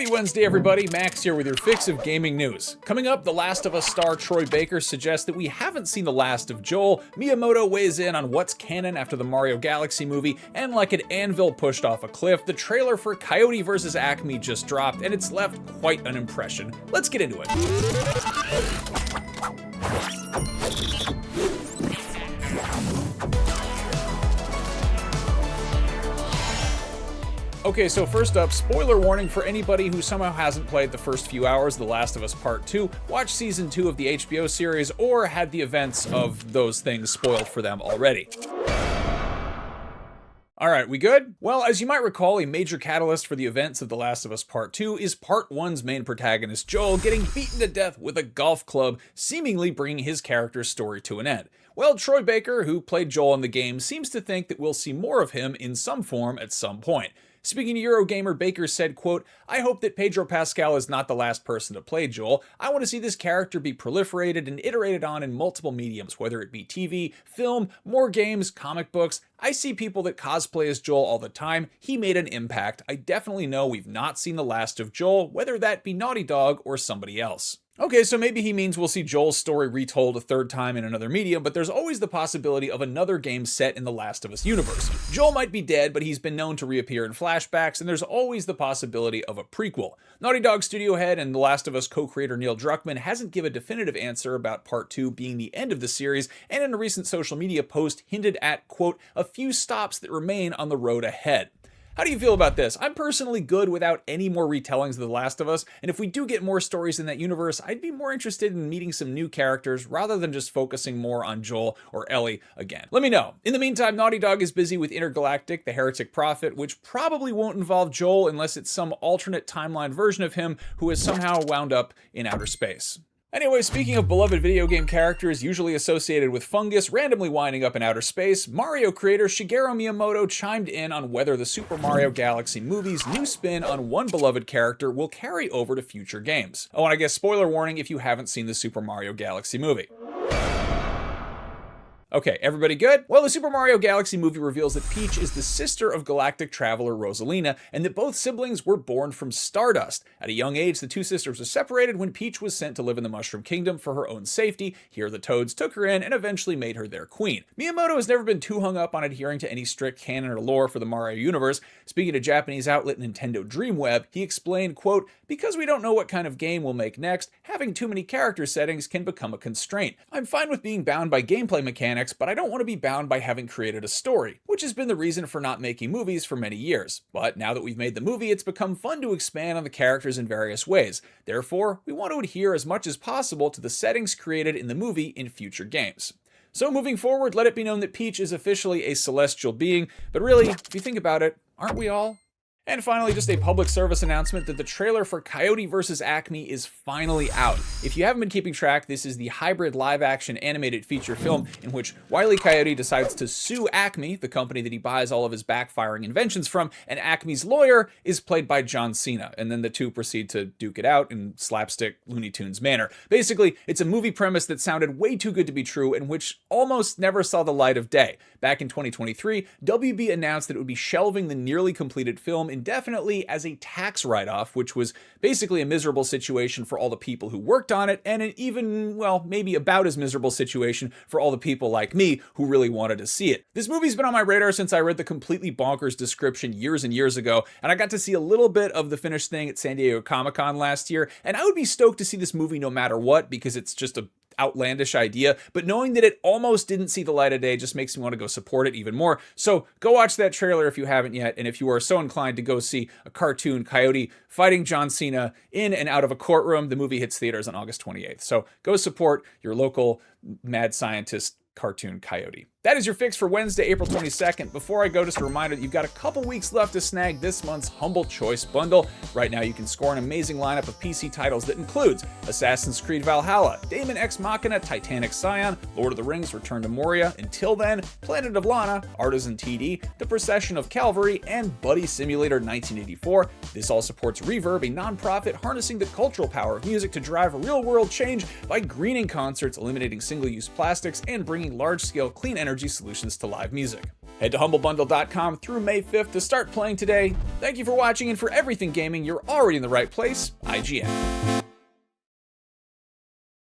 Happy Wednesday, everybody. Max here with your fix of gaming news. Coming up, The Last of Us star Troy Baker suggests that we haven't seen the last of Joel, Miyamoto weighs in on what's canon after the Mario Galaxy movie, and like an anvil pushed off a cliff, the trailer for Coyote vs. Acme just dropped, and it's left quite an impression. Let's get into it. Okay, so first up, spoiler warning for anybody who somehow hasn't played the first few hours of The Last of Us Part 2, watched Season 2 of the HBO series, or had the events of those things spoiled for them already. Alright, we good? Well, as you might recall, a major catalyst for the events of The Last of Us Part 2 is Part 1's main protagonist Joel getting beaten to death with a golf club, seemingly bringing his character's story to an end. Well, Troy Baker, who played Joel in the game, seems to think that we'll see more of him in some form at some point. Speaking to Eurogamer, Baker said, quote, "I hope that Pedro Pascal is not the last person to play Joel. I want to see this character be proliferated and iterated on in multiple mediums, whether it be TV, film, more games, comic books. I see people that cosplay as Joel all the time. He made an impact. I definitely know we've not seen the last of Joel, whether that be Naughty Dog or somebody else." Okay, so maybe he means we'll see Joel's story retold a third time in another medium, but there's always the possibility of another game set in the Last of Us universe. Joel might be dead, but he's been known to reappear in flashbacks, and there's always the possibility of a prequel. Naughty Dog studio head and The Last of Us co-creator Neil Druckmann hasn't given a definitive answer about Part 2 being the end of the series, and in a recent social media post hinted at, quote, "a few stops that remain on the road ahead." How do you feel about this? I'm personally good without any more retellings of The Last of Us, and if we do get more stories in that universe, I'd be more interested in meeting some new characters rather than just focusing more on Joel or Ellie again. Let me know. In the meantime, Naughty Dog is busy with Intergalactic, the Heretic Prophet, which probably won't involve Joel unless it's some alternate timeline version of him who has somehow wound up in outer space. Anyway, speaking of beloved video game characters usually associated with fungus randomly winding up in outer space, Mario creator Shigeru Miyamoto chimed in on whether the Super Mario Galaxy movie's new spin on one beloved character will carry over to future games. Oh, and I guess spoiler warning if you haven't seen the Super Mario Galaxy movie. Okay, everybody good? Well, the Super Mario Galaxy movie reveals that Peach is the sister of galactic traveler Rosalina, and that both siblings were born from stardust. At a young age, the two sisters were separated when Peach was sent to live in the Mushroom Kingdom for her own safety. Here, the Toads took her in and eventually made her their queen. Miyamoto has never been too hung up on adhering to any strict canon or lore for the Mario universe. Speaking to Japanese outlet Nintendo Dreamweb, he explained, quote, "Because we don't know what kind of game we'll make next, having too many character settings can become a constraint. I'm fine with being bound by gameplay mechanics, but I don't want to be bound by having created a story, which has been the reason for not making movies for many years. But now that we've made the movie, it's become fun to expand on the characters in various ways. Therefore, we want to adhere as much as possible to the settings created in the movie in future games." So moving forward, let it be known that Peach is officially a celestial being, but really, if you think about it, aren't we all? And finally, just a public service announcement that the trailer for Coyote vs. Acme is finally out. If you haven't been keeping track, this is the hybrid live-action animated feature film in which Wile E. Coyote decides to sue Acme, the company that he buys all of his backfiring inventions from, and Acme's lawyer is played by John Cena, and then the two proceed to duke it out in slapstick Looney Tunes manner. Basically, it's a movie premise that sounded way too good to be true and which almost never saw the light of day. Back in 2023, WB announced that it would be shelving the nearly completed film indefinitely as a tax write-off, which was basically a miserable situation for all the people who worked on it, and an even, well, maybe about as miserable situation for all the people like me who really wanted to see it. This movie's been on my radar since I read the completely bonkers description years and years ago, and I got to see a little bit of the finished thing at San Diego Comic-Con last year, and I would be stoked to see this movie no matter what, because it's just a outlandish idea, but knowing that it almost didn't see the light of day just makes me want to go support it even more. So go watch that trailer if you haven't yet, and if you are so inclined to go see a cartoon Coyote fighting John Cena in and out of a courtroom, the movie hits theaters on August 28th. So go support your local mad scientist cartoon Coyote. That is your fix for Wednesday, April 22nd. Before I go, just a reminder that you've got a couple weeks left to snag this month's Humble Choice Bundle. Right now, you can score an amazing lineup of PC titles that includes Assassin's Creed Valhalla, Daemon X Machina, Titanic Scion, Lord of the Rings Return to Moria, Until Then, Planet of Lana, Artisan TD, The Procession of Calvary, and Buddy Simulator 1984. This all supports Reverb, a nonprofit harnessing the cultural power of music to drive real-world change by greening concerts, eliminating single-use plastics, and bringing large-scale clean energy solutions to live music. Head to humblebundle.com through May 5th to start playing today. Thank you for watching, and for everything gaming, you're already in the right place, IGN.